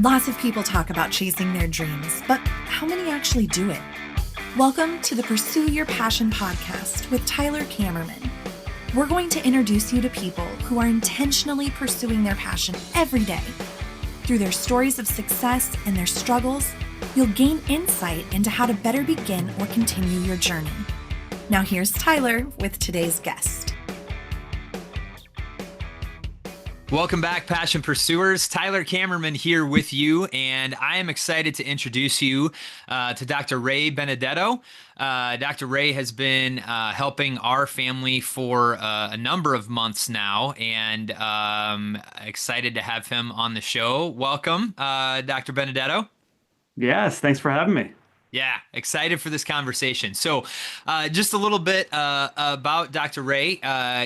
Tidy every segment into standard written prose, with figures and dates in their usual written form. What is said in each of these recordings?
Lots of people talk about chasing their dreams, but how many actually do it? Welcome to the Pursue Your Passion podcast with Tyler Kammerman. We're going to introduce you to people who are intentionally pursuing their passion every day. Through their stories of success and their struggles, you'll gain insight into how to better begin or continue your journey. Now here's Tyler with today's guest. Welcome back, Passion Pursuers. Tyler Kammerman here with you, and I am excited to introduce you to Dr. Ray Benedetto. Dr. Ray has been helping our family for a number of months now, and excited to have him on the show. Welcome, Dr. Benedetto. Yes, thanks for having me. Yeah, excited for this conversation. So just a little bit about Dr. Ray.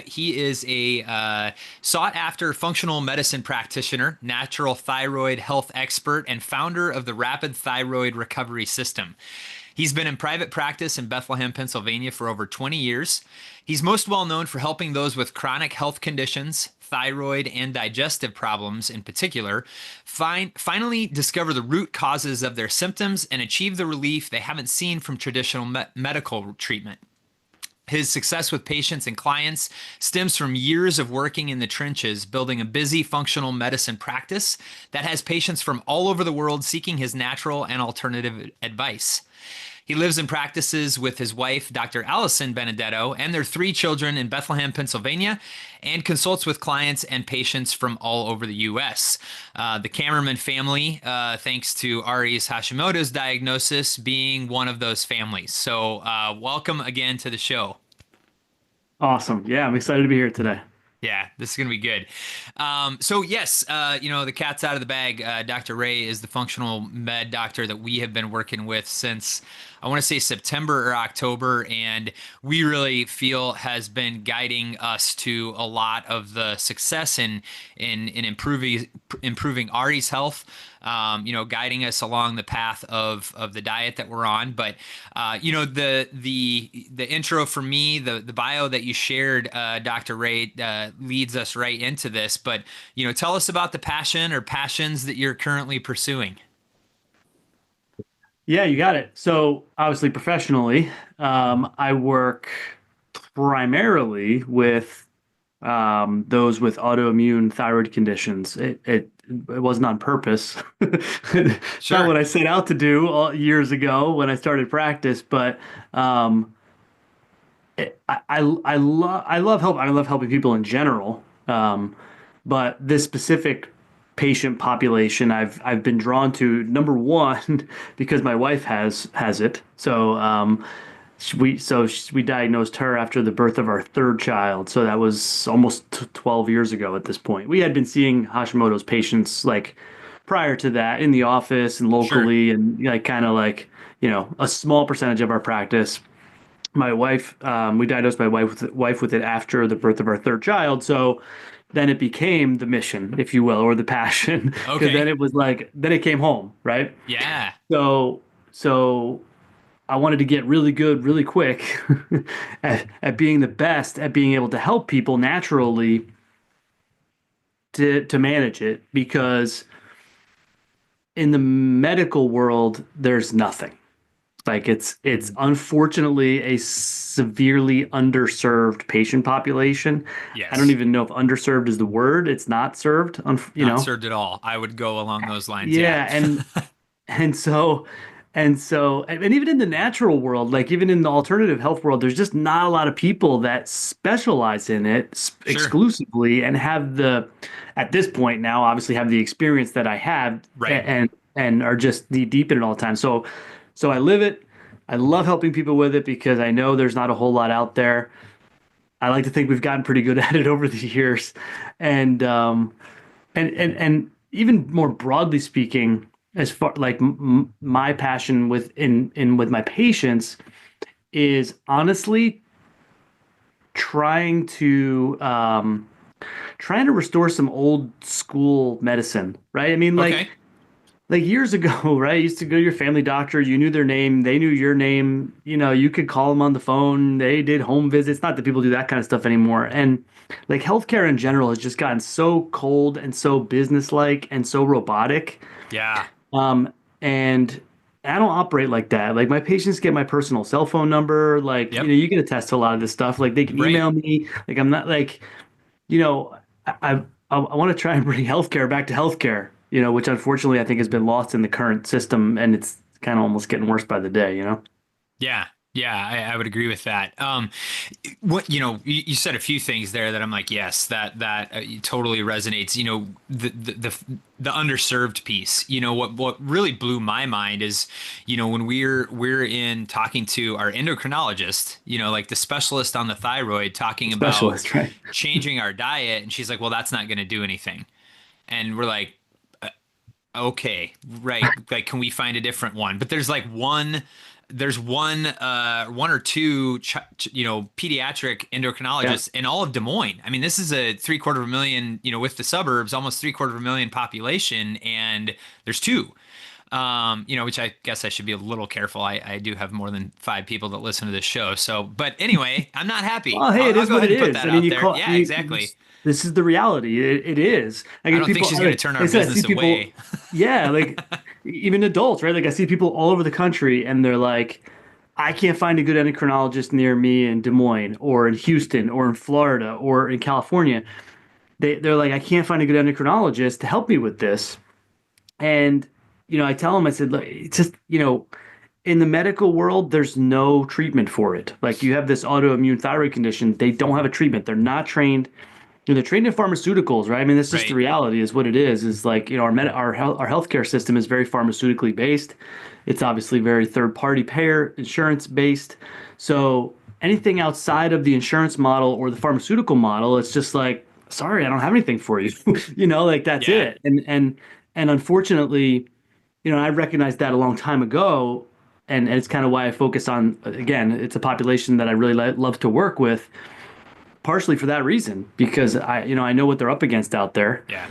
He is a sought-after functional medicine practitioner, natural thyroid health expert, and founder of the Rapid Thyroid Recovery System. He's been in private practice in Bethlehem, Pennsylvania for over 20 years. He's most well known for helping those with chronic health conditions, thyroid and digestive problems in particular, finally discover the root causes of their symptoms and achieve the relief they haven't seen from traditional medical treatment. His success with patients and clients stems from years of working in the trenches, building a busy functional medicine practice that has patients from all over the world seeking his natural and alternative advice. He lives and practices with his wife, Dr. Allison Benedetto, and their 3 children in Bethlehem, Pennsylvania, and consults with clients and patients from all over the U.S. The Kammerman family, thanks to Ari's Hashimoto's diagnosis, being one of those families. So welcome again to the show. Awesome. Yeah, I'm excited to be here today. Yeah, this is going to be good. So yes, the cat's out of the bag. Dr. Ray is the functional med doctor that we have been working with since, I want to say, September or October, and we really feel has been guiding us to a lot of the success in improving Ari's health. Guiding us along the path of the diet that we're on. But the intro for me, the bio that you shared, Dr. Ray, leads us right into this. But tell us about the passion or passions that you're currently pursuing. Yeah, you got it. So obviously professionally, I work primarily with those with autoimmune thyroid conditions. It wasn't on purpose. It's Sure. not what I set out to do years ago when I started practice, but I love help. I love helping people in general. But this specific patient population, I've been drawn to, number one, because my wife has it. So we diagnosed her after the birth of our 3rd child. So that was almost 12 years ago at this point. We had been seeing Hashimoto's patients like prior to that in the office and locally, Sure. and a small percentage of our practice. My wife, we diagnosed my wife with it after the birth of our 3rd child. So then it became the mission, if you will, or the passion. Because Okay. then it was then it came home, right? Yeah. So I wanted to get really good, really quick at being the best at being able to help people naturally to manage it, because in the medical world, there's nothing. Like it's unfortunately a severely underserved patient population. Yes. I don't even know if underserved is the word. It's not served, Not served at all. I would go along those lines. Yeah, and so and even in the natural world, like even in the alternative health world, there's just not a lot of people that specialize in it Sure. exclusively and have at this point now, obviously have the experience that I have, Right. and are just knee deep in it all the time. So I live it. I love helping people with it because I know there's not a whole lot out there. I like to think we've gotten pretty good at it over the years, and even more broadly speaking, as far like my passion with my patients is honestly trying to restore some old school medicine, right? I mean, like Okay. like years ago, right? You used to go to your family doctor, you knew their name, they knew your name, you could call them on the phone, they did home visits. Not that people do that kind of stuff anymore. And like healthcare in general has just gotten so cold and so businesslike and so robotic. Yeah. Um, and I don't operate like that. Like my patients get my personal cell phone number, like, Yep. you can attest to a lot of this stuff. Like they can Right. email me. Like I'm not like, you know, I want to try and bring healthcare back to healthcare, which unfortunately I think has been lost in the current system, and it's kind of almost getting worse by the day. Yeah. Yeah, I would agree with that. What you said a few things there that I'm like, yes, that totally resonates. The underserved piece. What really blew my mind is, when we're in talking to our endocrinologist, like the specialist on the thyroid, talking about Specialist, right? changing our diet, and she's like, well, that's not going to do anything, and we're like, okay, right. Like, can we find a different one? But there's one or two, pediatric Yeah. endocrinologists in all of Des Moines. I mean, this is a three-quarter of a million, with the suburbs, almost three-quarter of a million population, and there's two. Which I guess I should be a little careful. I do have more than five people that listen to this show. So, but anyway, I'm not happy. Well, hey, it I'll is go what ahead it and put is. that I mean, out there. Yeah, exactly. this is the reality. It is. I I get don't think people, she's going to turn like our I said, I see business people, away. yeah, like even adults, right? Like I see people all over the country, and they're like, I can't find a good endocrinologist near me in Des Moines or in Houston or in Florida or in California. They're like, I can't find a good endocrinologist to help me with this. And, I tell them, I said, look, it's just, in the medical world, there's no treatment for it. Like you have this autoimmune thyroid condition, they don't have a treatment. They're not trained. They're trained in pharmaceuticals, right? I mean, that's just the Right. reality. Is what it is. Is like our healthcare system is very pharmaceutically based. It's obviously very third party payer insurance based. So anything outside of the insurance model or the pharmaceutical model, it's just like, sorry, I don't have anything for you. Like that's Yeah. it. And unfortunately, I recognized that a long time ago, and it's kind of why I focus on, again, it's a population that I really love to work with, partially for that reason, because I know what they're up against out there, Yeah.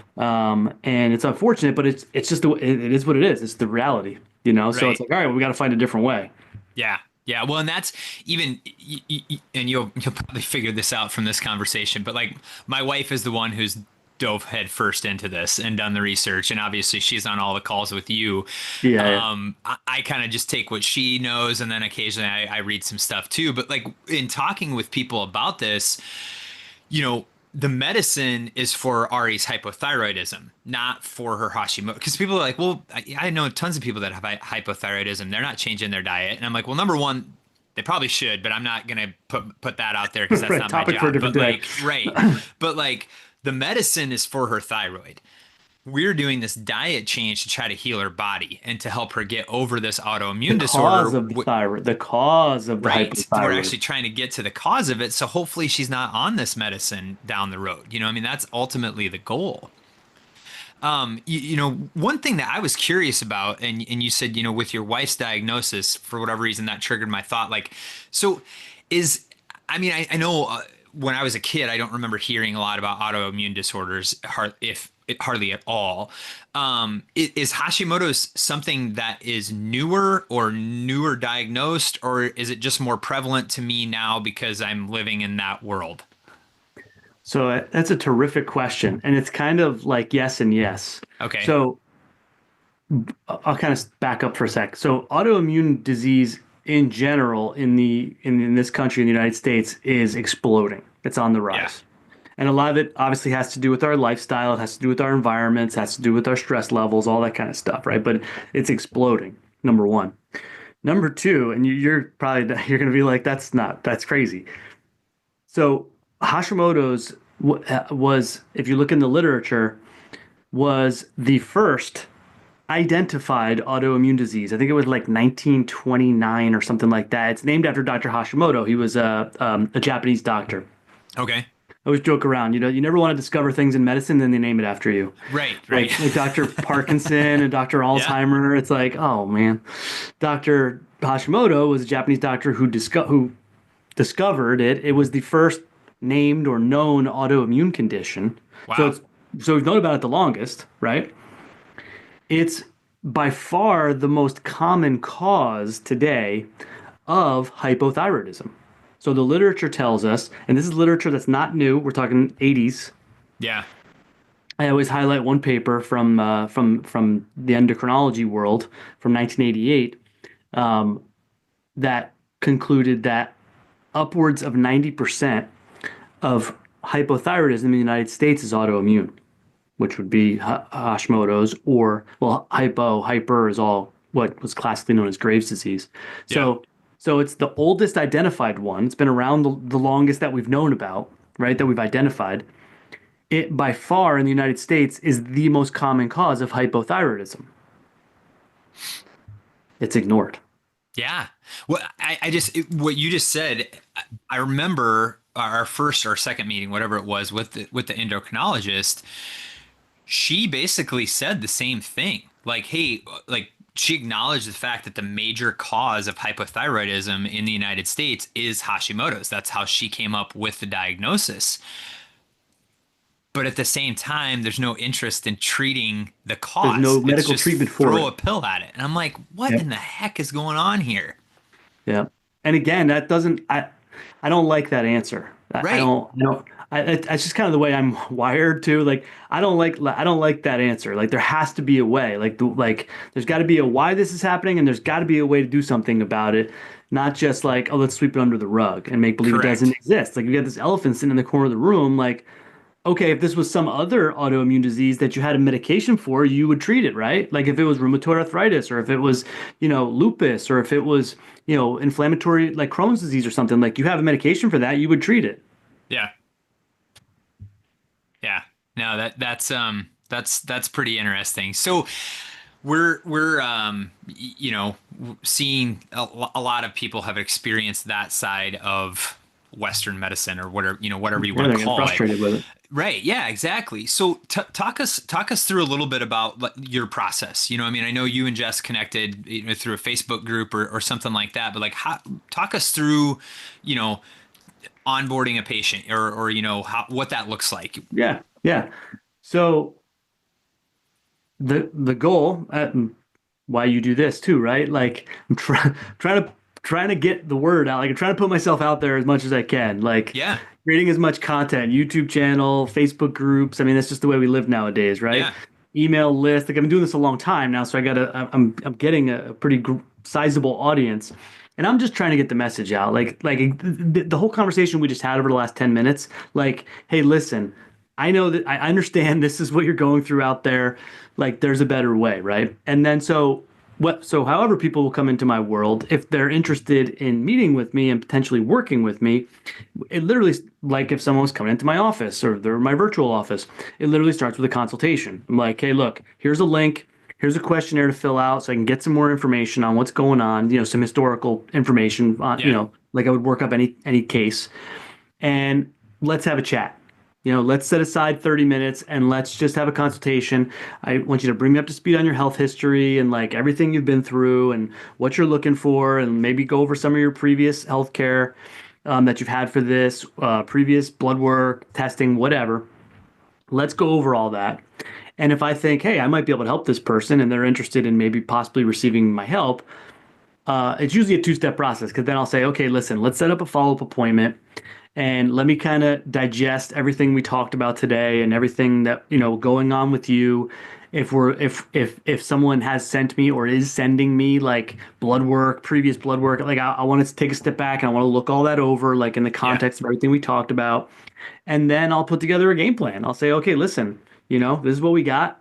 and it's unfortunate, but it's just it is what it is. It's the reality, So it's Right. like, all right, well, we got to find a different way. Yeah. Yeah. Well, and that's even, and you'll probably figure this out from this conversation, but like my wife is the one who's dove head first into this and done the research. And obviously she's on all the calls with you. Yeah, yeah. I kind of just take what she knows, and then occasionally I read some stuff too. But like in talking with people about this, you know, the medicine is for Ari's hypothyroidism, not for her Hashimoto. Because people are like, well, I know tons of people that have hypothyroidism. They're not changing their diet. And I'm like, well, number one, they probably should, but I'm not going to put that out there because that's Right. not my Topic for a job. different But day. like, right. But like, the medicine is for her thyroid. We're doing this diet change to try to heal her body and to help her get over this The autoimmune cause disorder. of the thyroid, the cause of the Right. We're hypothyroid. actually trying to get to the cause of it. So hopefully she's not on this medicine down the road. I mean, that's ultimately the goal. One thing that I was curious about, and you said, with your wife's diagnosis, for whatever reason, that triggered my thought. Like, so is, I mean, I know when I was a kid, I don't remember hearing a lot about autoimmune disorders, if hardly at all. Is Hashimoto's something that is newer diagnosed, or is it just more prevalent to me now because I'm living in that world? So that's a terrific question, and it's kind of like yes and yes. Okay. So I'll kind of back up for a sec. So autoimmune disease in general in this country in the United States is exploding. It's on the Yeah. rise. And a lot of it obviously has to do with our lifestyle, it has to do with our environments, it has to do with our stress levels, all that kind of stuff, right? But it's exploding, number one. Number two, and you're probably you're going to be like, that's crazy. So Hashimoto's was, if you look in the literature, was the first identified autoimmune disease. I think it was like 1929 or something like that. It's named after Dr. Hashimoto. He was a Japanese doctor. Okay. I always joke around, you never want to discover things in medicine, then they name it after you. Right. Right. Like Dr. Parkinson and Dr. Yeah. Alzheimer. It's like, oh man. Dr. Hashimoto was a Japanese doctor who discovered it. It was the first named or known autoimmune condition. So Wow. we've known about it the longest, right? It's by far the most common cause today of hypothyroidism. So the literature tells us, and this is literature that's not new, we're talking 80s. Yeah. I always highlight one paper from the endocrinology world from 1988 um, that concluded that upwards of 90% of hypothyroidism in the United States is autoimmune, which would be Hashimoto's, or well, hyper is all what was classically known as Graves' disease. Yeah. So it's the oldest identified one. It's been around the longest that we've known about, right? That we've identified. It by far in the United States is the most common cause of hypothyroidism. It's ignored. Yeah. Well, what you just said, I remember our first or second meeting, whatever it was, with the endocrinologist. She basically said the same thing. Like, hey, like she acknowledged the fact that the major cause of hypothyroidism in the United States is Hashimoto's. That's how she came up with the diagnosis. But at the same time, there's no interest in treating the There's no cause. It's medical just treatment for throw it. a pill at it. And I'm like, what Yep. in the heck is going on here? Yeah. And again, that doesn't, I don't like that answer. Right. I don't, it's just kind of the way I'm wired too. Like, I don't like that answer. Like, there has to be a way. Like, there's got to be a why this is happening, and there's got to be a way to do something about it. Not just like, oh, let's sweep it under the rug and make believe it doesn't Correct. exist. Like, you got this elephant sitting in the corner of the room. Like, okay, if this was some other autoimmune disease that you had a medication for, you would treat it, right? Like if it was rheumatoid arthritis or if it was, lupus or if it was, inflammatory like Crohn's disease or something, like you have a medication for that, you would treat it. Yeah. Yeah. No, that's pretty interesting. So we're seeing a lot of people have experienced that side of Western medicine or whatever, whatever you Yeah, want they're to getting call it. frustrated with it. Right. Yeah, exactly. So talk us through a little bit about your process. I mean, I know you and Jess connected, through a Facebook group or something like that, but like talk us through, you know, onboarding a patient or what that looks like. Yeah, yeah. So the goal, why you do this too, right? Like I'm trying to get the word out. Like I'm trying to put myself out there as much as I can. Like Yeah. creating as much content, YouTube channel, Facebook groups. I mean, that's just the way we live nowadays, right? Yeah. Email list. Like I've been doing this a long time now, so I'm getting a pretty sizable audience, and I'm just trying to get the message out. Like the whole conversation we just had over the last 10 minutes. Like, hey, listen, I know that I understand this is what you're going through out there. Like, there's a better way, right? And then so however people will come into my world, if they're interested in meeting with me and potentially working with me, it literally, like if someone was coming into my office or they're my virtual office, it literally starts with a consultation. I'm like, hey, look, here's a link, here's a questionnaire to fill out so I can get some more information on what's going on, some historical information on, Yeah. like I would work up any case, and let's have a chat. Let's set aside 30 minutes and let's just have a consultation. I want you to bring me up to speed on your health history and like everything you've been through and what you're looking for, and maybe go over some of your previous healthcare that you've had for this, previous blood work, testing, whatever. Let's go over all that. And if I think, hey, I might be able to help this person and they're interested in maybe possibly receiving my help, it's usually a two-step process because then I'll say, okay, listen, let's set up a follow-up appointment and let me kind of digest everything we talked about today and everything that, going on with you. If someone has sent me or is sending me like blood work, previous blood work, like I want to take a step back and I want to look all that over, like in the Yeah. context of everything we talked about. And then I'll put together a game plan. I'll say, okay, listen, this is what we got.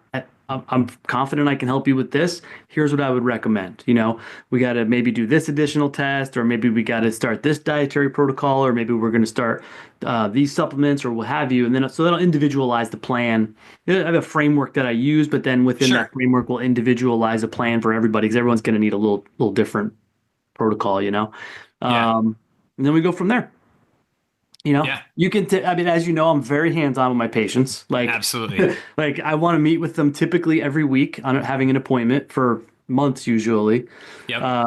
I'm confident I can help you with this. Here's what I would recommend. We got to maybe do this additional test, or maybe we got to start this dietary protocol, or maybe we're going to start these supplements, or what have you. And then so that'll individualize the plan. I have a framework that I use, but then within Sure. that framework, we'll individualize a plan for everybody because everyone's going to need a little different protocol. Yeah. And then we go from there. Yeah. You can, I mean, as you know, I'm very hands-on with my patients. Like, Absolutely. like I want to meet with them typically every week on having an appointment for months usually. Yep.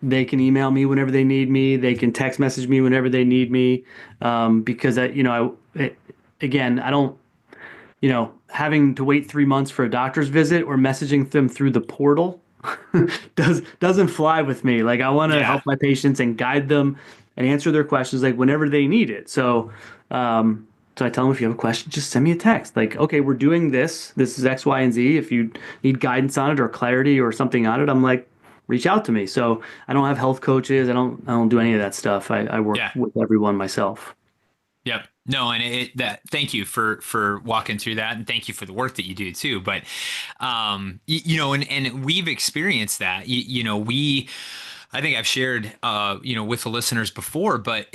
They can email me whenever they need me. They can text message me whenever they need me. Because again, I don't. having to wait 3 months for a doctor's visit or messaging them through the portal doesn't fly with me. Like I want to Yeah. help my patients and guide them and answer their questions like whenever they need it. So I tell them if you have a question, just send me a text. Like, okay, we're doing this. This is X, Y, and Z. If you need guidance on it or clarity or something on it, I'm like, reach out to me. So I don't have health coaches. I don't do any of that stuff. I work Yeah. with everyone myself. Yep. No, and that thank you for walking through that, and thank you for the work that you do too. But and we've experienced that. I think I've shared with the listeners before, but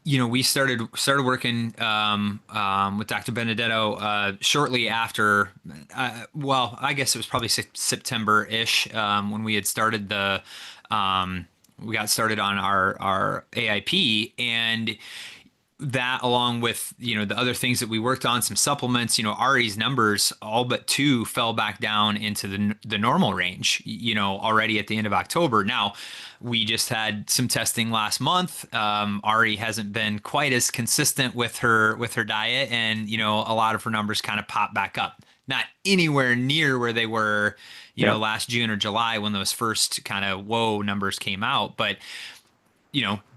we started working with Dr. Benedetto shortly after well, I guess it was probably September-ish when we had started we got started on our AIP, and that along with the other things that we worked on, some supplements, Ari's numbers all but two fell back down into the normal range already at the end of October. Now we just had some testing last month. Ari hasn't been quite as consistent with her diet, and a lot of her numbers kind of pop back up, not anywhere near where they were Yeah. last June or July when those first kind of whoa numbers came out. But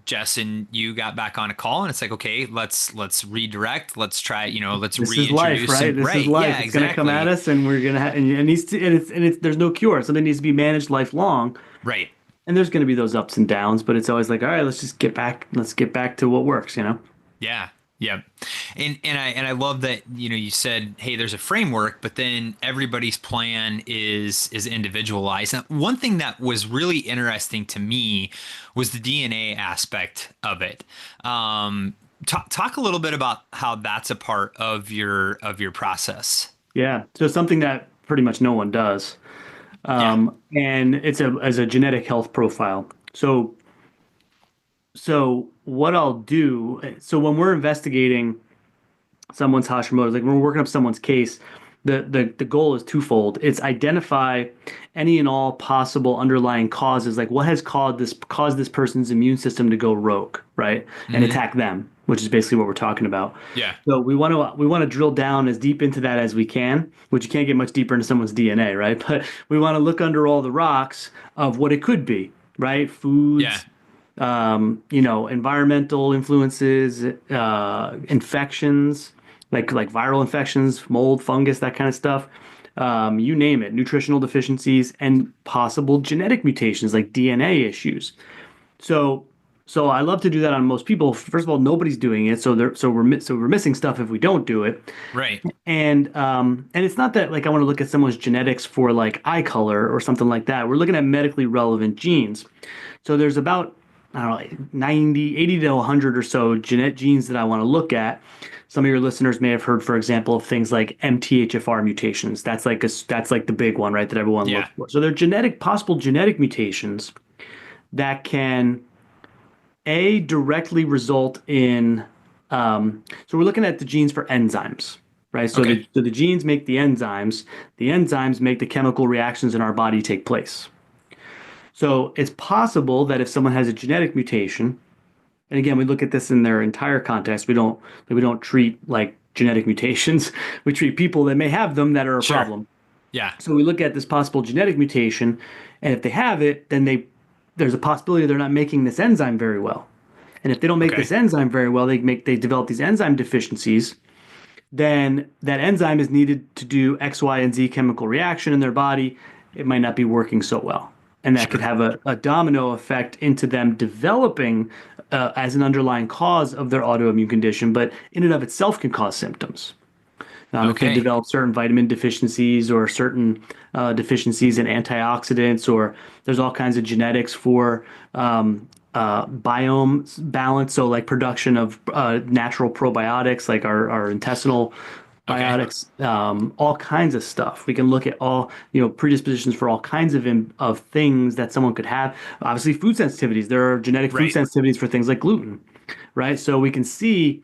Jess and you got back on a call, and it's like, okay, let's redirect. Let's try, let's This is life, reintroduce some, right? This is right. life. Yeah, It's gonna come at exactly. us, and we're gonna and it needs to, and it's there's no cure. Something needs to be managed lifelong, Right. and there's gonna be those ups and downs. But it's always like, all right, let's just get back. Let's get back to what works. Yeah. Yeah. And I love that, you said, hey, there's a framework, but then everybody's plan is individualized. Now, one thing that was really interesting to me was the DNA aspect of it. Talk a little bit about how that's a part of your process. Yeah. So something that pretty much no one does, Yeah. and it's as a genetic health profile. So what I'll do, so when we're investigating someone's Hashimoto's, like when we're working up someone's case, the goal is twofold. It's identify any and all possible underlying causes, like what has caused this person's immune system to go rogue, right? And Hmm. attack them, which is basically what we're talking about. Yeah. So we want to drill down as deep into that as we can, which you can't get much deeper into someone's DNA, right? But we want to look under all the rocks of what it could be, right? Yeah. Foods, environmental influences, infections, like viral infections, mold, fungus, that kind of stuff. You name it, nutritional deficiencies, and possible genetic mutations like DNA issues. So, so I love to do that on most people. First of all, nobody's doing it, so we're missing stuff if we don't do it. Right. And it's not that like I want to look at someone's genetics for like eye color or something like that. We're looking at medically relevant genes. So there's about, I don't know, like 90, 80 to 100 or so genetic genes that I want to look at. Some of your listeners may have heard, for example, of things like MTHFR mutations. That's like the big one, right? That everyone Yeah. looks for. So they're possible genetic mutations that can directly result in. So we're looking at the genes for enzymes, right? So Okay. the genes make the enzymes. The enzymes make the chemical reactions in our body take place. So it's possible that if someone has a genetic mutation, and again, we look at this in their entire context. We don't treat like genetic mutations. We treat people that may have them that are a Sure. problem. Yeah. So we look at this possible genetic mutation, and if they have it, then there's a possibility they're not making this enzyme very well. And if they don't make Okay. this enzyme very well, they develop these enzyme deficiencies. Then that enzyme is needed to do X, Y, and Z chemical reaction in their body. It might not be working so well. And that could Sure. have a domino effect into them developing as an underlying cause of their autoimmune condition, but in and of itself can cause symptoms. If they've Okay. developed certain vitamin deficiencies or certain deficiencies in antioxidants, or there's all kinds of genetics for biome balance. So, like production of natural probiotics, like our intestinal Okay. biotics, all kinds of stuff. We can look at all, predispositions for all kinds of things that someone could have. Obviously, food sensitivities. There are genetic food Right. sensitivities for things like gluten, right? So we can see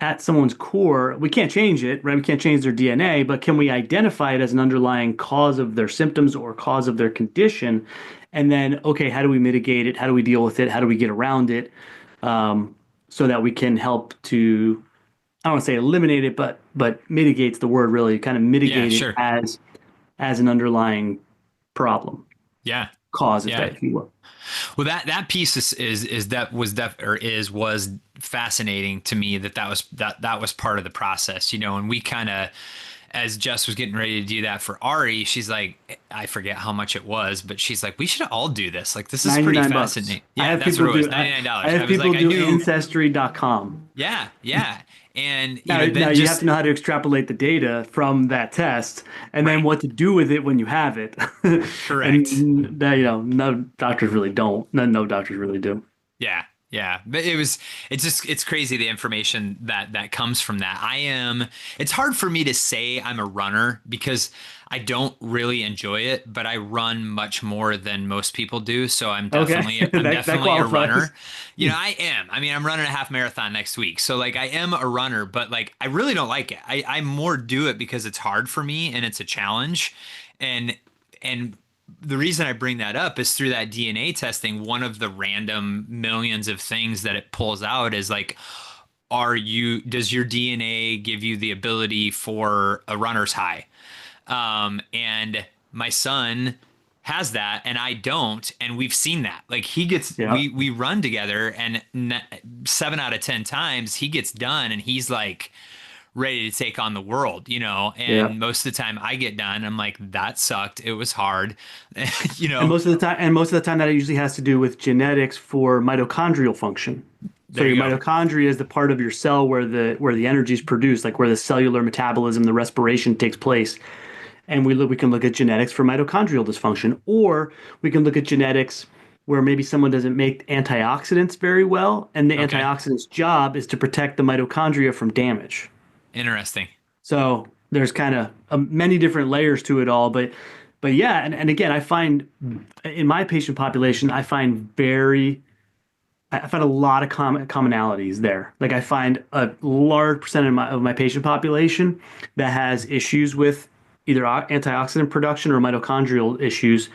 at someone's core, we can't change it, right? We can't change their DNA, but can we identify it as an underlying cause of their symptoms or cause of their condition? And then, okay, how do we mitigate it? How do we deal with it? How do we get around it? So that we can help to, I don't want to say eliminate it, but mitigates the word really, kind of Yeah, mitigate it sure. as an underlying problem, Yeah. cause if Yeah. that if you will. Well, that piece is that was def or is was fascinating to me that was part of the process, you know, and we kind of, as Jess was getting ready to do that for Ari, she's like, I forget how much it was, but she's like, we should all do this. Like, this is pretty $99. fascinating. Yeah, that's what it was. I $99. I have was like, people I do knew. ancestry.com. Yeah. Yeah. And, you Now, know, now then you have to just, know how to extrapolate the data from that test and then right. what to do with it when you have it. Correct. And that, no doctors really don't. No doctors really do. Yeah, yeah. But it's crazy the information that comes from that. It's hard for me to say I'm a runner because I don't really enjoy it, but I run much more than most people do. So Okay. I'm That definitely a qualifies. runner. You know, I am. I mean, I'm running a half marathon next week. So like I am a runner, but like I really don't like it. I more do it because it's hard for me and it's a challenge. And the reason I bring that up is through that DNA testing, one of the random millions of things that it pulls out is like, does your DNA give you the ability for a runner's high? And my son has that and I don't. And we've seen that. Like Yeah. we run together and 7 out of 10 times he gets done and he's like, ready to take on the world, you know, Yeah. and most of the time I get done, I'm like, that sucked. It was hard, you know, And most of the time that usually has to do with genetics for mitochondrial function. So there you your go. mitochondria is the part of your cell where the energy is produced, like where the cellular metabolism, the respiration takes place. And we can look at genetics for mitochondrial dysfunction, or we can look at genetics where maybe someone doesn't make antioxidants very well, and the Okay. antioxidant's job is to protect the mitochondria from damage. Interesting. So there's kind of many different layers to it all, but yeah, and again, I find in my patient population, I find a lot of commonalities there. Like I find a large percent of my patient population that has issues with either antioxidant production or mitochondrial issues,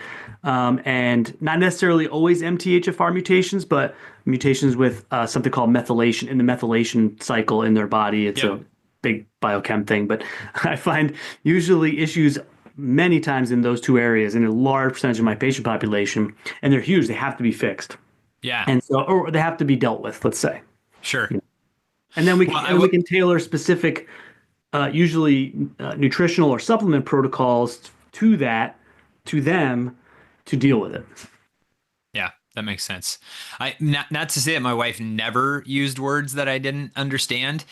and not necessarily always MTHFR mutations, but mutations with something called methylation in the methylation cycle in their body. It's Yep. a big biochem thing, but I find usually issues many times in those two areas in a large percentage of my patient population, and they're huge. They have to be fixed. Yeah. And so, or they have to be dealt with, let's say. Sure. And Well, then we can tailor specific, usually nutritional or supplement protocols to to them, to deal with it. yeah, that makes sense. Not to say that my wife never used words that I didn't understand,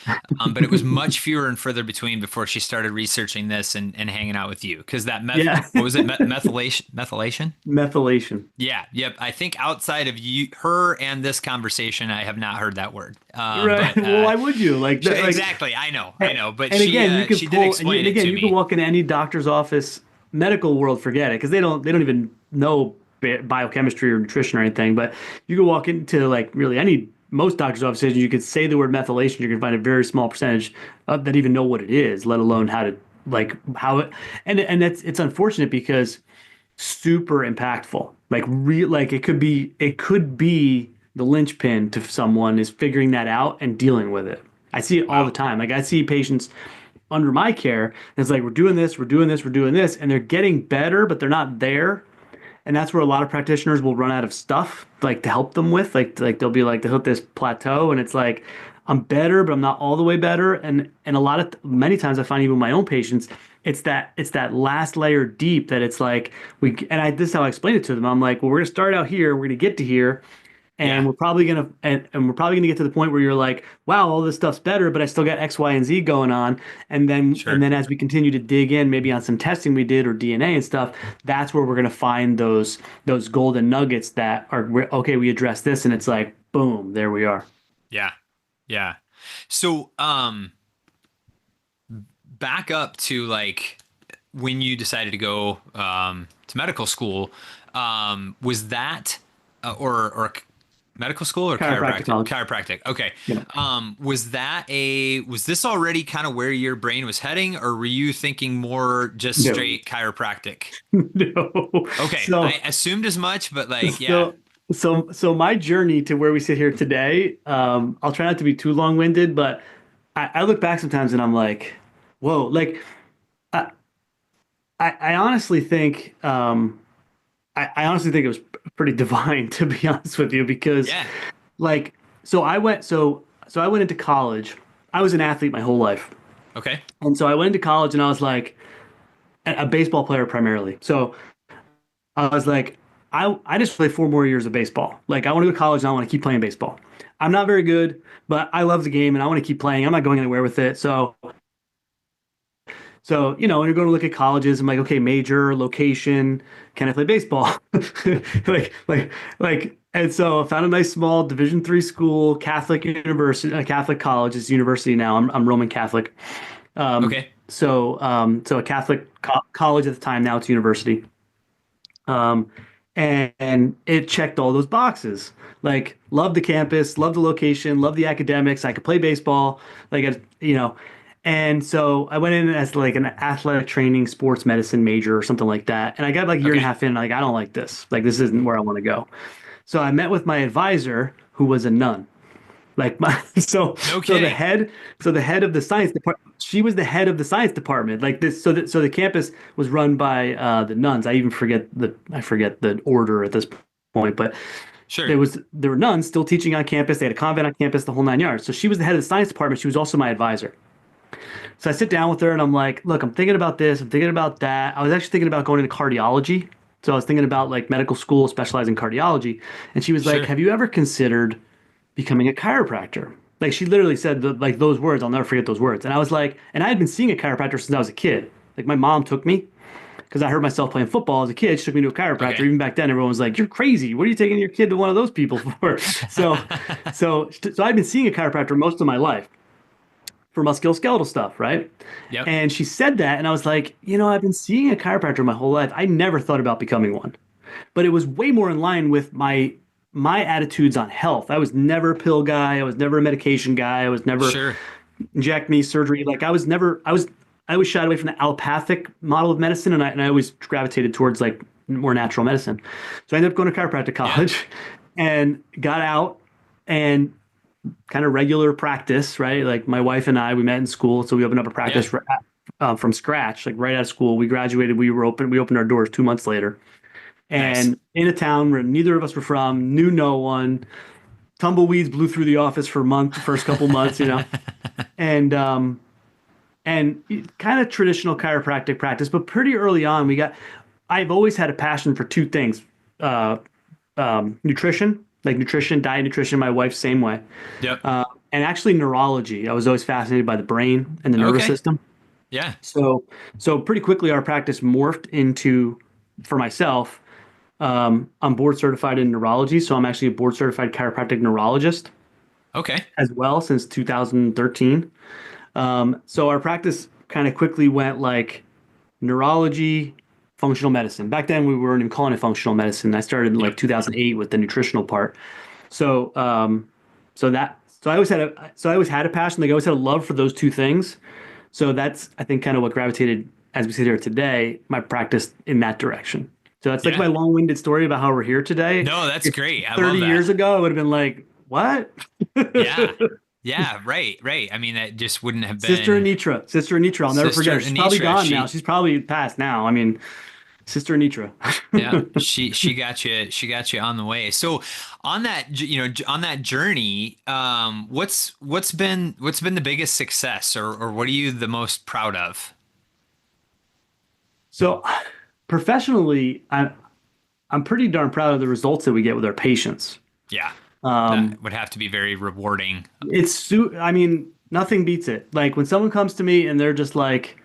but it was much fewer and further between before she started researching this and hanging out with you. Because Yeah, what was it? Methylation? methylation. Yeah, yep. I think outside of her and this conversation, I have not heard that word. Right. Well, why would you like that? Like, Exactly. I know. But and again, you could she did pull, explain and it again, to you could me. walk into any doctor's office, medical world, forget it, because they don't even know biochemistry or nutrition or anything. But you could walk into like really most doctor's offices, you could say the word methylation, you're gonna find a very small percentage that even know what it is, let alone how to like how it. And it's unfortunate because super impactful. Like it could be the linchpin to someone is figuring that out and dealing with it. I see it all the Wow. time. Like I see patients under my care, and it's like we're doing this, we're doing this, we're doing this, and they're getting better, but they're not there. And that's where a lot of practitioners will run out of stuff like to help them with. Like they'll be like they'll hit this plateau, and it's like I'm better, but I'm not all the way better. And a lot of many times I find even my own patients, it's that last layer deep that it's like this is how I explain it to them. I'm like, well, we're gonna start out here, we're gonna get to here, Yeah. and we're probably gonna get to the point where you're like, wow, all this stuff's better, but I still got X, Y, and Z going on. And Sure. then as we continue to dig in, maybe on some testing we did or DNA and stuff, that's where we're gonna find those golden nuggets that are okay. We address this, and it's like, boom, there we are. Yeah. Yeah. So, back up to like when you decided to go to medical school, was that or medical school or Chiropractic chiropractic? knowledge. Chiropractic. Okay. Yeah. Was this already kind of where your brain was heading, or were you thinking more just No. straight chiropractic? No. Okay, So I assumed as much, but like, yeah, so so my journey to where we sit here today, I'll try not to be too long-winded, but I look back sometimes and I'm like, whoa, like I, I honestly think I honestly think it was pretty divine to be honest with you because Yeah. like so I went into college. I was an athlete my whole life. Okay. And so I went into college and I was like a baseball player primarily. So I was like, I just play 4 more years of baseball. Like I want to go to college and I want to keep playing baseball. I'm not very good, but I love the game and I want to keep playing. I'm not going anywhere with it. So, when you're going to look at colleges, I'm like, okay, major, location, can I play baseball? Like, and so I found a nice small Division III school, Catholic university, Catholic college. It's university now. I'm Roman Catholic. Okay. So a Catholic college at the time. Now it's university. Um, and it checked all those boxes. Like, love the campus, love the location, love the academics. I could play baseball, like, And so I went in as like an athletic training, sports medicine major or something like that. And I got like a year and a Okay. half in, like, I don't like this. Like, this isn't where I want to go. So I met with my advisor, who was a nun. Like my No so the kidding. head so the head of the science department, she was the head of the science department. Like this, so the campus was run by the nuns. I forget the order at this point, but Sure. there were nuns still teaching on campus. They had a convent on campus, the whole 9 yards. So she was the head of the science department. She was also my advisor. So I sit down with her and I'm like, look, I'm thinking about this. I'm thinking about that. I was actually thinking about going into cardiology. So I was thinking about like medical school, specializing in cardiology. And she was like, Sure. have you ever considered becoming a chiropractor? Like she literally said like those words. I'll never forget those words. And I was like, and I had been seeing a chiropractor since I was a kid. Like my mom took me because I heard myself playing football as a kid. She took me to a chiropractor. Okay. Even back then, everyone was like, "You're crazy. What are you taking your kid to one of those people for?" So, so I'd been seeing a chiropractor most of my life for musculoskeletal stuff, right? Yep. And she said that, and I was like, I've been seeing a chiropractor my whole life. I never thought about becoming one, but it was way more in line with my attitudes on health. I was never a pill guy. I was never a medication guy. I was never Sure. inject me surgery. Like I always shied away from the allopathic model of medicine, and I always gravitated towards like more natural medicine. So I ended up going to chiropractic Yeah. college and got out and kind of regular practice, right? Like my wife and I, we met in school, so we opened up a Yeah. practice from scratch, like right out of school. We graduated, we opened our doors 2 months later, Nice. and in a town where neither of us were from, knew no one. Tumbleweeds blew through the office for first couple months, and and kind of traditional chiropractic practice, but pretty early on, I've always had a passion for two things: uh, nutrition, like nutrition, diet, nutrition. My wife, same way, Yep. and actually neurology. I was always fascinated by the brain and the nervous Okay. system. Yeah. So pretty quickly, our practice morphed into, for myself, I'm board certified in neurology, so I'm actually a board certified chiropractic neurologist Okay. as well since 2013. So our practice kind of quickly went like neurology, functional medicine. Back then, we weren't even calling it functional medicine. I started in like Yep. 2008 with the nutritional part. So, so I always had a passion. Like I always had a love for those two things. So that's, I think, kind of what gravitated, as we sit here today, my practice in that direction. So that's like Yeah. my long-winded story about how we're here today. No, that's If great. I 30 love that. years ago, I would have been like, what? Yeah. Yeah. Right. Right. I mean, that just wouldn't have Sister been Anitra. Sister Anitra. I'll never forget Sister her. She's probably Anitra. gone now. She, She's probably passed now. I mean, Sister Anitra. yeah, she got you. She got you on the way. So on that, on that journey, what's been the biggest success, or what are you the most proud of? So professionally, I'm pretty darn proud of the results that we get with our patients. Yeah, Um, that would have to be very rewarding. I mean, nothing beats it. Like when someone comes to me and they're just like,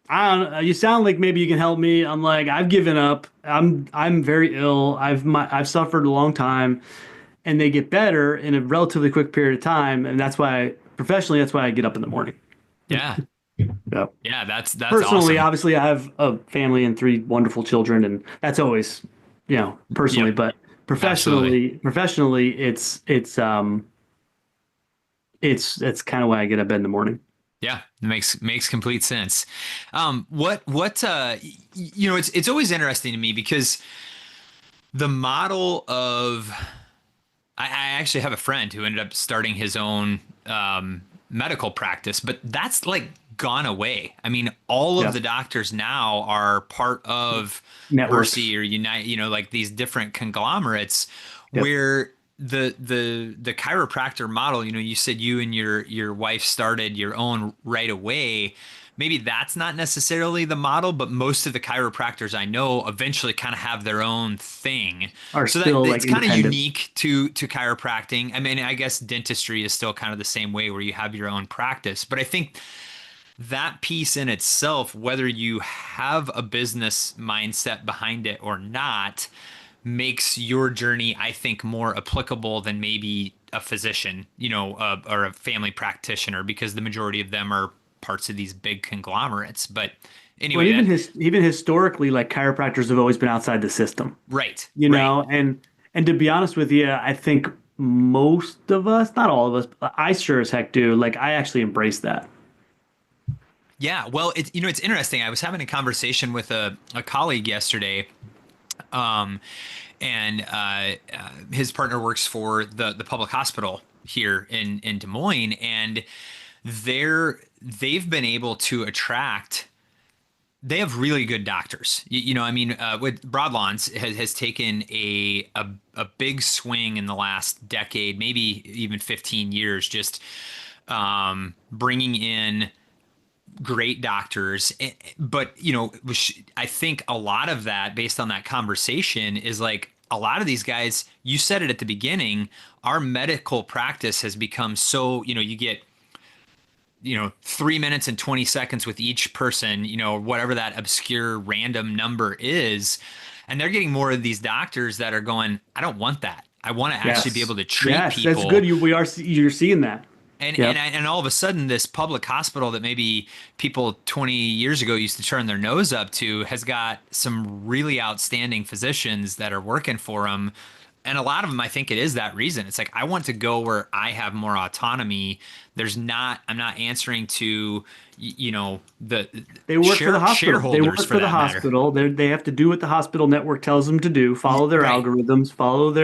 I don't know, you sound like maybe you can help me. I'm like, I've given up. I'm very ill. I've suffered a long time, and they get better in a relatively quick period of time. And professionally, that's why I get up in the morning. Yeah, Yeah. yeah, that's Personally, awesome. obviously, I have a family and three wonderful children, and that's always, personally. Yep, But absolutely. professionally, it's kind of why I get up in the morning. Yeah, it makes complete sense. It's always interesting to me because the model of I actually have a friend who ended up starting his own medical practice, but that's like gone away. I mean, all of Yeah. the doctors now are part of Networks. Mercy or Unite, like these different conglomerates Yep. where the chiropractor model, you said you and your wife started your own right away. Maybe that's not necessarily the model, but most of the chiropractors I know eventually kind of have their own thing. Are So that still like it's kind of independent. unique to chiropractic. I mean, I guess dentistry is still kind of the same way where you have your own practice, but I think that piece in itself, whether you have a business mindset behind it or not, makes your journey, I think, more applicable than maybe a physician, or a family practitioner, because the majority of them are parts of these big conglomerates. But Well, anyway, that even historically, like chiropractors have always been outside the system, right, you right. know, and to be honest with you, I think most of us, not all of us, but I sure as heck do. Like I actually embrace that. Yeah, well, it's interesting. I was having a conversation with a colleague yesterday, um, and his partner works for the public hospital here in Des Moines, and they've been able to attract. They have really good doctors. I mean, with Broadlawns has taken a big swing in the last decade, maybe even 15 years, just bringing in great doctors. But I think a lot of that, based on that conversation, is like a lot of these guys, you said it at the beginning, our medical practice has become so, you get 3 minutes and 20 seconds with each person, whatever that obscure random number is. And they're getting more of these doctors that are going, I don't want that. I want to actually be Yes. able to treat Yes, that's good. people. You're seeing that. Yep. And all of a sudden, this public hospital that maybe people 20 years ago used to turn their nose up to has got some really outstanding physicians that are working for them. And a lot of them, I think it is that reason. It's like, I want to go where I have more autonomy. I'm not answering to, the They work for the hospital. They shareholders work for for the that matter. hospital. They have to do what the hospital network tells them to do, follow their Right. algorithms, follow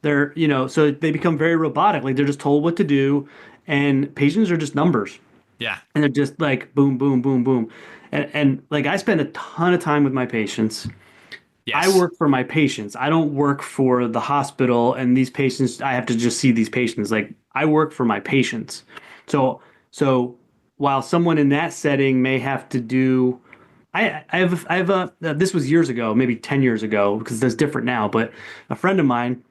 so they become very robotic. Like they're just told what to do, and patients are just numbers. Yeah. And they're just like boom, boom, boom, boom. And like I spend a ton of time with my patients. I Yes. work for my patients. I don't work for the hospital and these patients. I have to just see these patients. Like I work for my patients. So while someone in that setting may have to do, I have a, this was years ago, maybe 10 years ago, because that's different now, but a friend of mine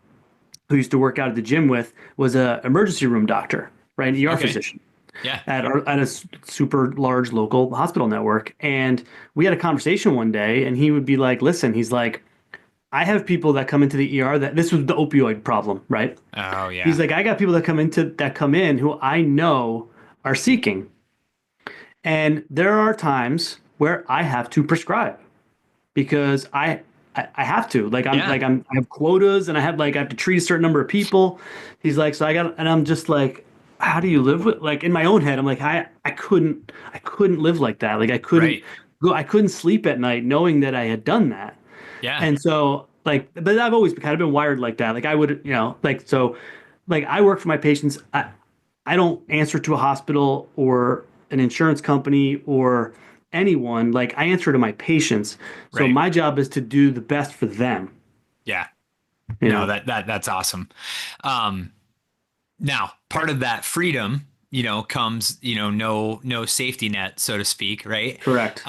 who used to work out at the gym with was a emergency room doctor, right? An ER Okay. physician Yeah. at a super large local hospital network. And we had a conversation one day, and he would be like, "Listen," he's like, "I have people that come into the ER that this was the opioid problem, right?" Oh, He's yeah. like, "I got people that come in who I know are seeking, and there are times where I have to prescribe because I have to Yeah. I have quotas and I have to treat a certain number of people." He's like, so I got, and I'm just like, how do you live with, like, in my own head I'm like, I couldn't live like that. Like Right. I couldn't sleep at night knowing that I had done that. Yeah. And so like, but I've always kind of been wired like that. Like I would, like, so like I work for my patients. I don't answer to a hospital or an insurance company or anyone. Like I answer to my patients. So Right. my job is to do the best for them, Yeah. you No, know. that's awesome. Um, Now, part of that freedom, comes, no safety net, so to speak, right? Correct.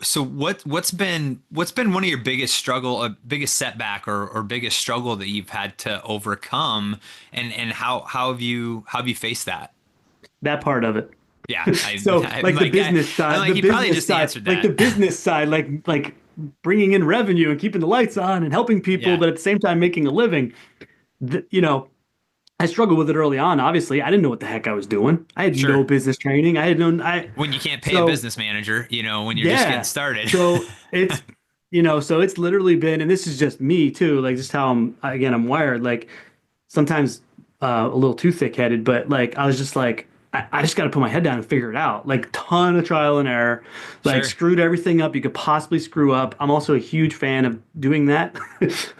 So what's been one of your biggest struggle, biggest setback, or biggest struggle that you've had to overcome, and how have you faced that? That part of it. Yeah, So I'm like, I'm like, you probably just answered the that. business side, like bringing in revenue and keeping the lights on and helping people, Yeah, but at the same time making a living. You know, I struggled with it early on. Obviously, I didn't know what the heck I was doing. I had no sure. business training. I had no, I, When you can't pay a so business manager, when you're just getting yeah. started. So it's, so it's literally been, and this is just me too, like just how I'm wired. Like sometimes a little too thick-headed, but like I was just like, I just got to put my head down and figure it out. Like ton of trial and error, like Sure. screwed everything up you could possibly screw up. I'm also a huge fan of doing that,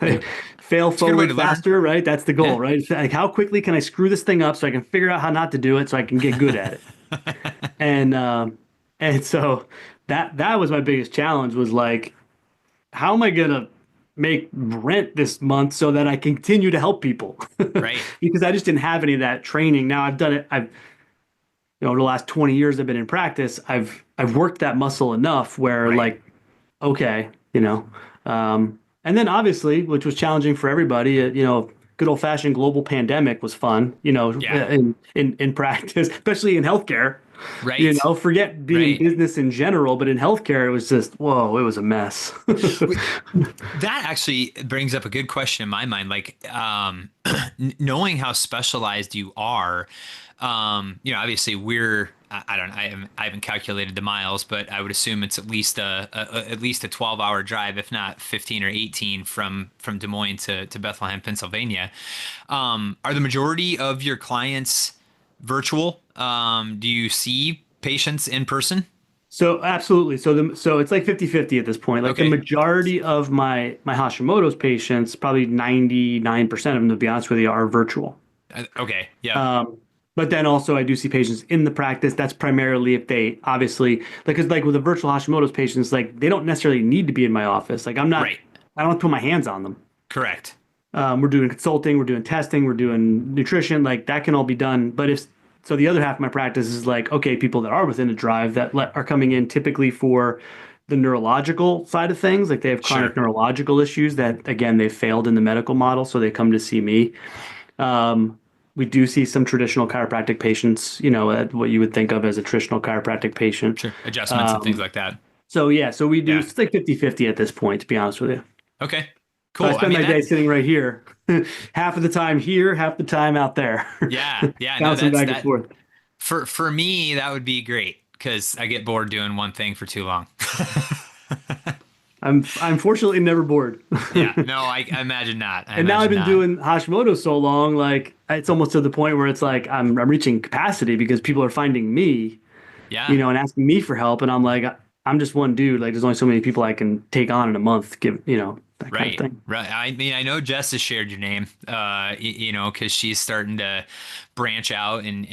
like, fail It's a good way forward to learn. faster, right? That's the Yeah. goal, right? It's like how quickly can I screw this thing up so I can figure out how not to do it so I can get good at it. And so that was my biggest challenge was like, how am I gonna make rent this month so that I continue to help people? Right. Because I just didn't have any of that training. Now I've done it. Over the last 20 years I've been in practice, I've worked that muscle enough where Right. like, okay, and then obviously, which was challenging for everybody, good old fashioned global pandemic was fun, Yeah. in practice, especially in healthcare. Right. Forget being in Right. business in general, but in healthcare, it was just, whoa, it was a mess. That actually brings up a good question in my mind. Like, knowing how specialized you are, obviously I don't, I haven't calculated the miles, but I would assume it's at least at least a 12-hour drive, if not 15 or 18 from Des Moines to Bethlehem, Pennsylvania. Are the majority of your clients virtual? Do you see patients in person? So absolutely. So it's like 50-50 at this point. Like the Okay. majority of my Hashimoto's patients, probably 99% of them, to be honest with you, are virtual. Okay. Yep. Um, but then also I do see patients in the practice. That's primarily if they obviously like, because like with the virtual Hashimoto's patients, like they don't necessarily need to be in my office. Like Right. I don't have to put my hands on them. Correct. We're doing consulting, we're doing testing, we're doing nutrition, like that can all be done. But if so, the other half of my practice is like, okay, people that are within a drive are coming in typically for the neurological side of things, like they have chronic Sure. neurological issues that again they've failed in the medical model, so they come to see me. Um, we do see some traditional chiropractic patients, what you would think of as a traditional chiropractic patient. Sure. Adjustments and things Um, like that. so yeah, so we do, Yeah. it's like 50-50 at this point, to be honest with you. Okay. So I Cool. I spend mean my day that. sitting right here, half of the time here, half the time out there, Yeah. Yeah. No, bouncing that's back and that. forth. For me, that would be great because I get bored doing one thing for too long. I'm fortunately never bored. Yeah. No, I imagine not. I And now I've imagine been not. doing Hashimoto so long, like it's almost to the point where it's like I'm reaching capacity because people are finding me, Yeah. and asking me for help, and I'm like I'm just one dude. Like there's only so many people I can take on in a month. Give that kind of Right. thing. Right. I mean, I know Jess has shared your name, because she's starting to branch out and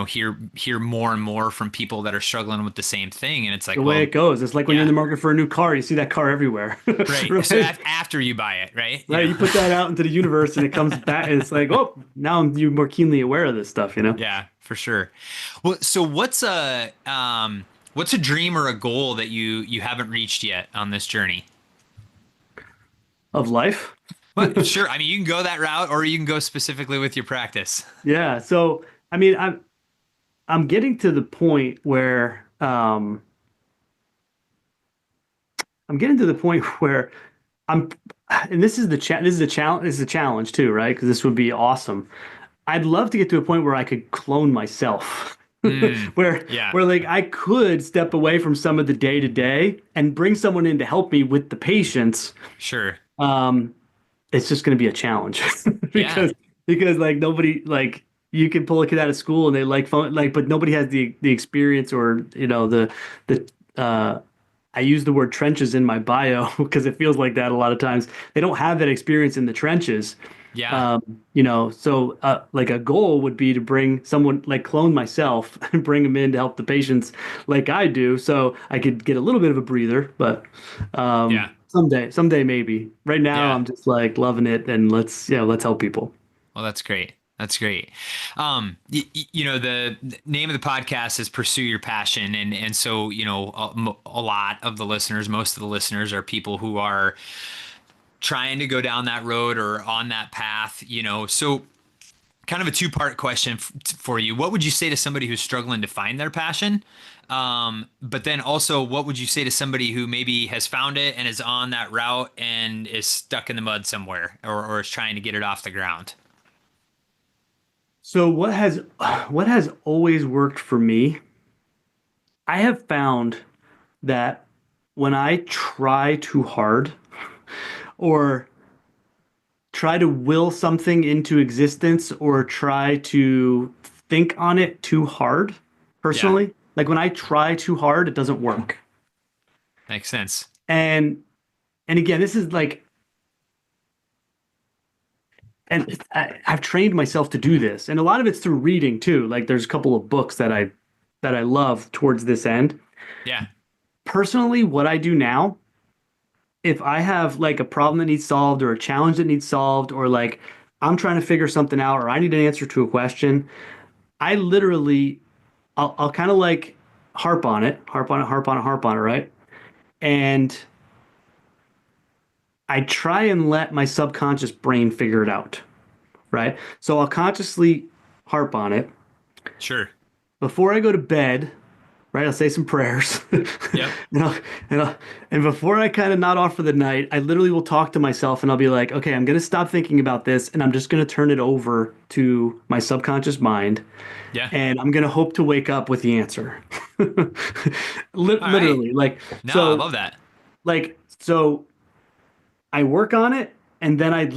hear more and more from people that are struggling with the same thing. And it's The like, way well, it goes, it's like when you're in yeah, the market for a new car, you see that car everywhere, right. So right? after you buy it, right? Right. You put that out into the universe, and it comes back, and it's like, oh, now you're more keenly aware of this stuff. Yeah, for sure. Well, so what's a dream or a goal that you haven't reached yet on this journey? Of life. Well, sure. I mean, you can go that route, or you can go specifically with your practice. Yeah. So I mean, I'm getting to the point where I'm getting to the point where I'm, and this is a challenge too, right? Because this would be awesome. I'd love to get to a point where I could clone myself, Mm, where yeah, like I could step away from some of the day to day and bring someone in to help me with the patients. sure. Um, it's just going to be a challenge Yeah, because like nobody like you can pull a kid out of school and they like phone like but nobody has the experience or the I use the word trenches in my bio because it feels like that a lot of times. They don't have that experience in the trenches. yeah, So like a goal would be to bring someone like clone myself and bring them in to help the patients like I do, so I could get a little bit of a breather. But yeah, someday maybe. Right now, yeah. I'm just like loving it, and let's help people. Well, that's great. That's great. The name of the podcast is Pursue Your Passion. And so, a lot of the listeners, most of the listeners are people who are trying to go down that road or on that path. So kind of a two-part question for you. What would you say to somebody who's struggling to find their passion? But then also, what would you say to somebody who maybe has found it and is on that route and is stuck in the mud somewhere or is trying to get it off the ground? So what has always worked for me, I have found that when I try too hard or try to will something into existence or try to think on it too hard, Yeah, personally, like when I try too hard, it doesn't work. makes sense. And again, this is like and I've trained myself to do this, and a lot of it's through reading too. Like there's a couple of books that I love towards this end. Yeah. Personally, what I do now, if I have like a problem that needs solved or a challenge that needs solved, or like I'm trying to figure something out or I need an answer to a question, I literally I'll kind of like harp on it, harp on it, harp on it, harp on it, right? And I try and let my subconscious brain figure it out, right? So I'll consciously harp on it Sure. before I go to bed, right? I'll say some prayers, Yep. and and before I kind of nod off for the night, I literally will talk to myself and I'll be like, okay, I'm gonna stop thinking about this and I'm just gonna turn it over to my subconscious mind, Yeah. and I'm gonna hope to wake up with the answer. All right. Literally, like No, I so, love that. so I work on it and then I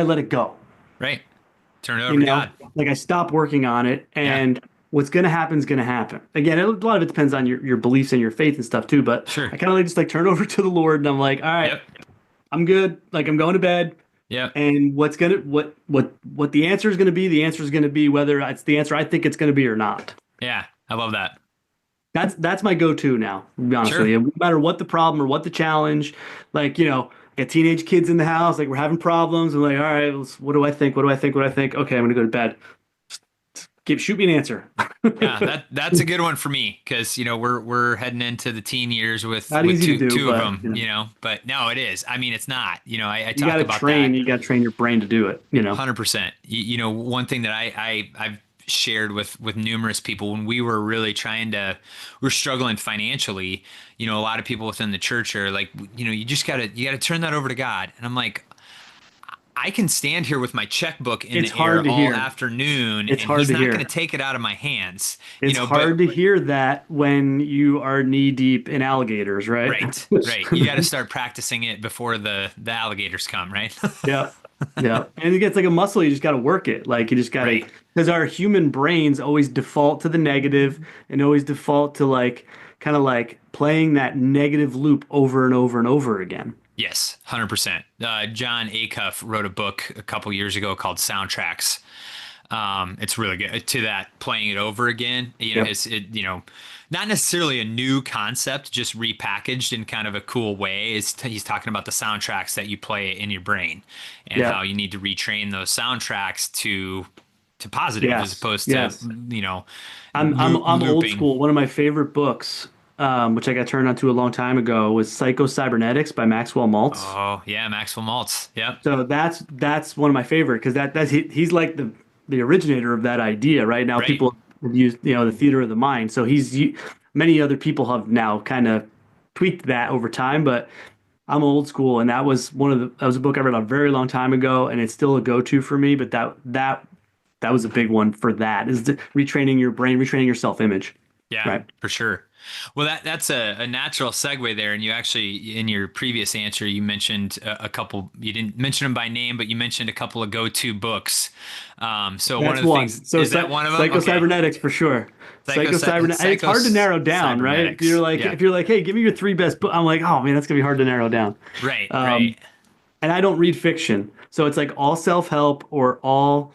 let it go. Right. Turn it You over to know, God. like I stop working on it, Yeah. and what's gonna happen is gonna happen. Again, a lot of it depends on your beliefs and your faith and stuff too. But Sure. I kind of like just like turn over to the Lord, and I'm like, all right, Yep. I'm good. Like I'm going to bed, Yep. and what the answer is gonna be, the answer is gonna be whether it's the answer I think it's gonna be or not. Yeah. I love that. That's my go-to now, to be honest with Sure. you. No matter what the problem or what the challenge, like, got teenage kids in the house, like we're having problems. I'm like, all right, what do I think? What do I think? What do I think? Okay, I'm gonna go to bed. Shoot me an answer. Yeah, that's a good one for me because we're heading into the teen years with Not easy to two do, two of but them. But no, it is. I mean, it's not. I you talk gotta about that. train. You gotta train your brain to do it. 100%. One thing that I've shared with numerous people when we're struggling financially. A lot of people within the church are like, you gotta turn that over to God, and I'm like, I can stand here with my checkbook in It's the air hard to all hear. afternoon It's and hard he's to not going to hear. take it out of my hands, It's but hard to hear that when you are knee deep in alligators, right? right, right. You got to start practicing it before the alligators come, right? Yeah. Yeah. And it gets like a muscle, you just got to work it. Like you just got to, Right. because our human brains always default to the negative and always default to like kind of like playing that negative loop over and over and over again. Yes, 100%. John Acuff wrote a book a couple years ago called Soundtracks. It's really good to that playing it over again. Yep. Not necessarily a new concept, just repackaged in kind of a cool way. He's talking about the soundtracks that you play in your brain and Yeah. how you need to retrain those soundtracks to positive as Yes. opposed to, Yes. I'm old looping. school. One of my favorite books, which I got turned on to a long time ago, was Psycho-Cybernetics by Maxwell Maltz. Oh, yeah, Maxwell Maltz. Yep. So that's one of my favorite because he's like the originator of that idea. Right now, Right. people have used the theater of the mind. So many other people have now kind of tweaked that over time, but I'm old school, and that was a book I read a very long time ago, and it's still a go-to for me. But that was a big one for that is retraining your brain, retraining your self-image. Yeah, Right. for sure. Well, that's a natural segue there. And you actually, in your previous answer, you mentioned a couple, you didn't mention them by name, but you mentioned a couple of go-to books. So one That's of the one. things, So is that one of them? Psycho Okay. Cybernetics for sure. Psycho-Cybernetics. It's hard to narrow down, right? If you're Cybernetics. like, Yeah. hey, give me your three best books. I'm like, oh man, that's gonna be hard to narrow down. Right, Um, right. and I don't read fiction, so it's like all self-help or all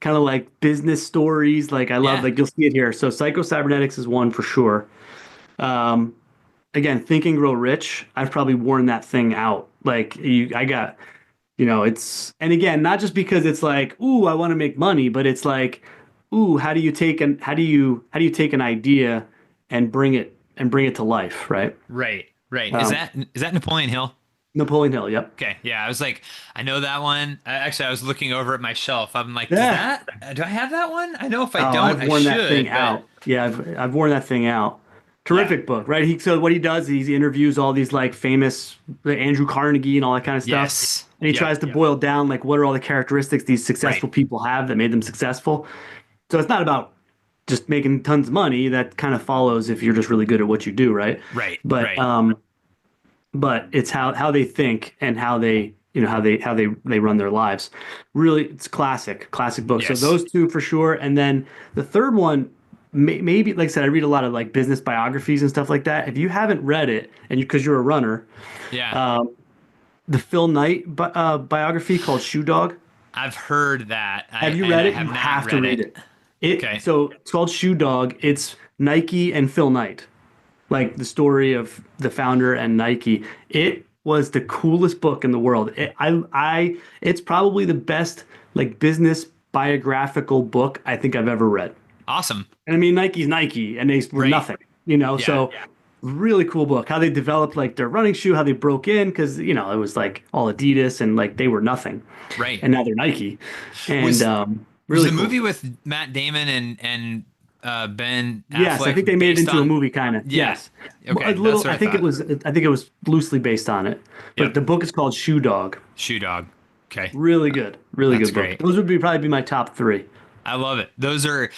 kind of like business stories. Like I love, Yeah. like you'll see it here. So Psycho-Cybernetics is one for sure. Um, Again, Think and Grow Rich. I've probably worn that thing out. Like I got, and again, not just because it's like, ooh, I want to make money, but it's like, ooh, how do you take an idea and bring it to life, right? Right, right. Is Um, that Napoleon Hill? Napoleon Hill. Yep. Okay, yeah, I was like, I know that one. Actually, I was looking over at my shelf. I'm like, Yeah. do I have that one? I know if I Oh, don't, I've I worn that thing should, but out. Yeah, I've worn that thing out. yeah. Terrific book, right? So what he does is he interviews all these like famous like Andrew Carnegie and all that kind of stuff, Yes. and he Yep. tries to boil down like what are all the characteristics these Right. successful people have that made them successful. So it's not about just making tons of money. That kind of follows if you're just really good at what you do, right? Right. But Right. um, but it's how they think and how they run their lives. Really, it's classic book. So Yes. those two for sure, and then the third one, maybe like I said, I read a lot of like business biographies and stuff like that. If you haven't read it, and because you're a runner, Yeah. um, the Phil Knight biography called Shoe Dog. I've heard that. Have you And read I it? have You not have to read read it. it. It Okay. so it's called Shoe Dog. It's Nike and Phil Knight, like the story of the founder and Nike. It was the coolest book in the world. It's probably the best like business biographical book I think I've ever read. Awesome. And I mean, Nike's Nike, and they were Right. nothing, you know. Yeah. So really cool book. How they developed like their running shoe, how they broke in, because it was like all Adidas and like they were nothing, Right. and now they're Nike, and Was was really the cool. movie with Matt Damon and Ben Yes, I think Affleck they made it based into a on? movie, kind of. Yeah. Yes, a Okay, that's little. what I I think it thought. was. I think it was loosely based on it, but Yep. the book is called Shoe Dog. Shoe Dog. Okay. Really That's good book. great. Those would be probably be my top three. I love it. Those are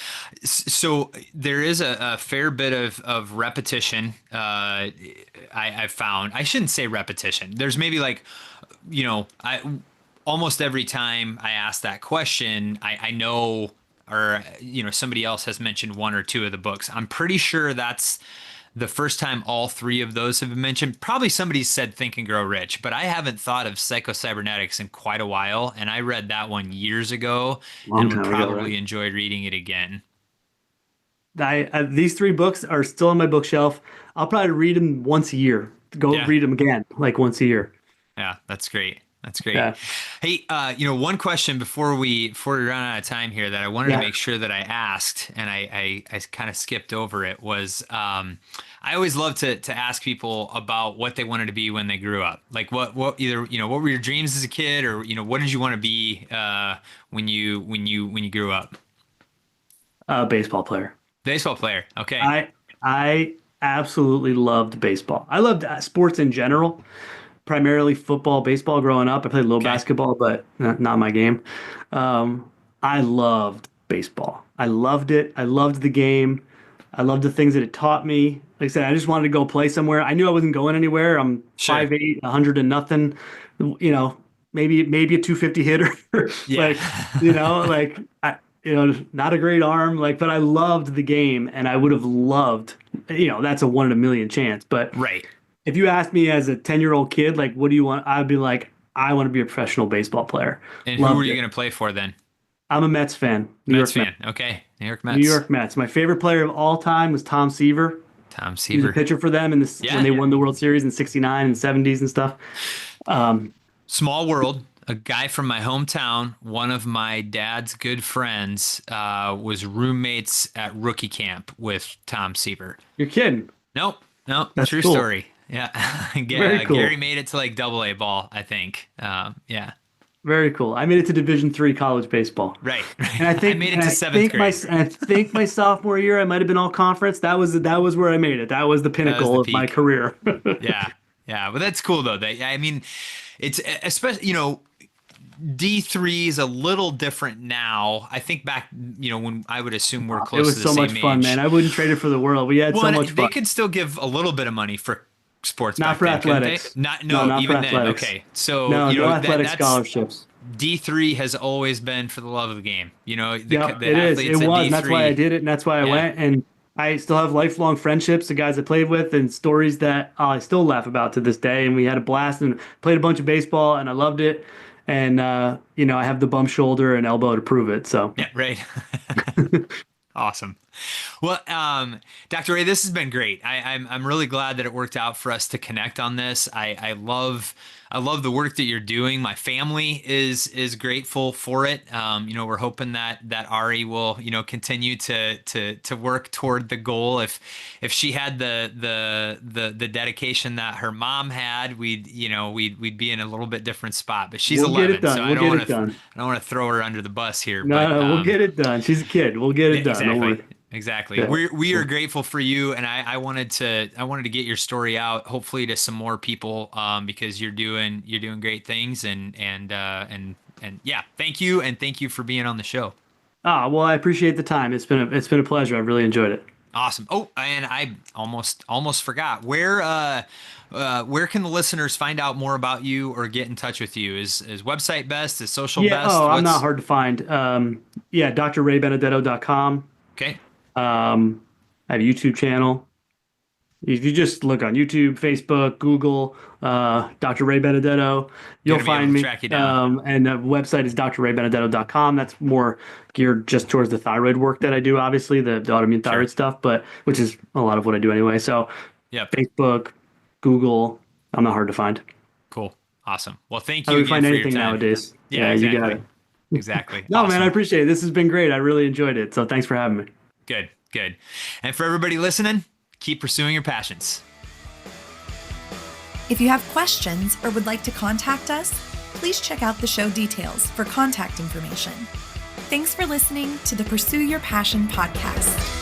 so there is a fair bit of repetition. I've found. I shouldn't say repetition. There's maybe like, I almost every time I ask that question, I know, or somebody else has mentioned one or two of the books. I'm pretty sure that's the first time all three of those have been mentioned. Probably somebody said Think and Grow Rich, but I haven't thought of Psycho-Cybernetics in quite a while, and I read that one years ago Long and would time ago, right? probably enjoy reading it again. These three books are still on my bookshelf. I'll probably read them once a year. Go Yeah. read them again, like once a year. Yeah, that's great. That's great. Yeah, Hey, one question before we run out of time here that I wanted to yeah, make sure that I asked, and I kind of skipped over it was, I always love to ask people about what they wanted to be when they grew up. Like what either what were your dreams as a kid, or what did you want to be when you grew up? baseball player. Baseball player. Okay. I absolutely loved baseball. I loved sports in general, primarily football, baseball growing up. I played a little Okay. basketball, but not my game. I loved baseball. I loved it. I loved the game. I loved the things that it taught me. Like I said, I just wanted to go play somewhere. I knew I wasn't going anywhere. I'm Sure. 5'8", 100 and nothing. Maybe a 250 hitter. Yeah. like, like not a great arm. Like, but I loved the game, and I would have loved. That's a one in a million chance. But Right. if you asked me as a 10-year-old kid, like, what do you want? I'd be like, I want to be a professional baseball player. And who were Loved you it. going to play for then? I'm a Mets fan. New Mets York Mets. fan. Okay. New York New Mets. York Mets. My favorite player of all time was Tom Seaver. Tom He was a Seaver. pitcher for them in this when Yeah. they won the World Series in '69 and '70s and stuff. Um, Small world. A guy from my hometown, one of my dad's good friends, was roommates at rookie camp with Tom Seaver. you're kidding. Nope, nope, That's true cool. story. Yeah, Very Gary cool. made it to like Double A ball, I think. Yeah, Very cool. I made it to Division III college baseball. right. And I I think, made and it to I seventh think my, grade. and I think my sophomore year, I might have been all conference. That was where I made it. That was the That was the pinnacle of my peak. career. Yeah, yeah, but that's cool though. That I mean, it's especially D3 is a little different now. I think back, when I would assume we're It close to was the so much same fun, man. age. I wouldn't trade it for the world. We had Well, so and much they fun. could still give a little bit of money for sports Not back for then, couldn't they? athletics. Not No, no, not for even then. athletics. Okay, so No, no athletic that's scholarships. D3 has always been for the love of the game. Yeah, The it is. It athletes at was. And that's why I D3. did it, and that's why I Yeah, went. And I still have lifelong friendships, the guys I played with, and stories that I still laugh about to this day. And we had a blast and played a bunch of baseball, and I loved it. And I have the bum shoulder and elbow to prove it. So yeah, right. Awesome. Well, Dr. Ray, this has been great. I'm really glad that it worked out for us to connect on this. I love the work that you're doing. My family is grateful for it. We're hoping that Ari will continue to work toward the goal. If she had the dedication that her mom had, we'd be in a little bit different spot. But she's we'll get it 11, so done. I We'll don't get want it to done. I don't want to throw her under the bus here. No, But no, we'll get it done. She's a kid. We'll get yeah, it done. Don't exactly. worry. Exactly. Yeah. We are grateful for you, and I wanted to get your story out, hopefully to some more people, because you're doing great things, and yeah, thank you for being on the show. Well, I appreciate the time. It's been a pleasure. I've really enjoyed it. Awesome. Oh, and I almost forgot where can the listeners find out more about you or get in touch with you? Is website best? Is social Yeah. best? Oh, I'm not What's hard to find. Yeah, drraybenedetto.com. okay? I have a YouTube channel. If you just look on YouTube, Facebook, Google, Dr. Ray Benedetto, you'll Gonna be able find to me. track you down. And the website is drraybenedetto.com. That's more geared just towards the thyroid work that I do, obviously, the autoimmune Sure. thyroid stuff, but which is a lot of what I do anyway. So Yep. Facebook, Google, I'm not hard to find. Cool. Awesome. Well, thank How you do we again find for your anything time. nowadays? Yeah, You exactly. got it. Exactly. No, Awesome. man, I appreciate it. This has been great. I really enjoyed it. So thanks for having me. Good. Good. And for everybody listening, keep pursuing your passions. If you have questions or would like to contact us, please check out the show details for contact information. Thanks for listening to the Pursue Your Passion podcast.